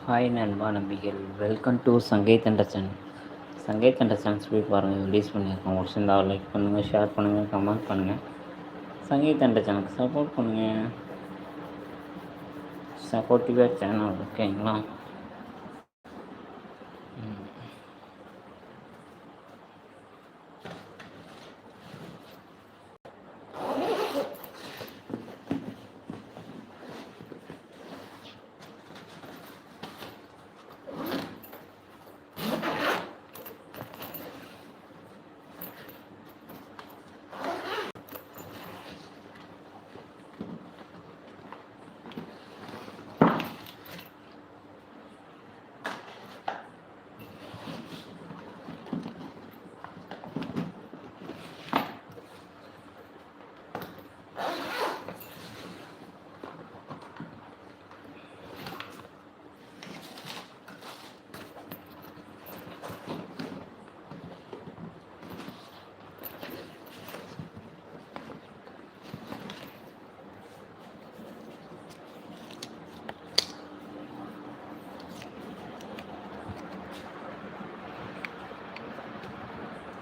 Hi நண்பா Nambigal, welcome to சங்கை தண்ட சேனல். சங்கை தண்ட சேனல்ஸ் போய் பாருங்கள், ரிலீஸ் பண்ணியிருக்கோம். பிடிச்சிருந்தா லைக் பண்ணுங்கள், ஷேர் பண்ணுங்கள், கமெண்ட் பண்ணுங்கள். சங்கை தண்ட சேனலுக்கு சப்போர்ட் பண்ணுங்கள். சப்போர்ட்டிவாக சேனல் ஓகேங்களா.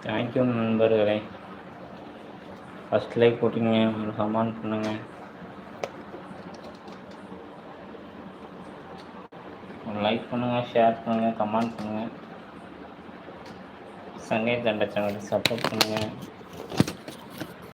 தேங்க்யூ நண்பர்களே. ஃபஸ்ட் லைக் போட்டிங்க, ஒரு கமெண்ட் பண்ணுங்கள், ஒரு லைக் பண்ணுங்கள், ஷேர் பண்ணுங்கள், கமெண்ட் பண்ணுங்கள். சங்கை தண்ட சேனலுக்கு சப்போர்ட் பண்ணுங்கள்.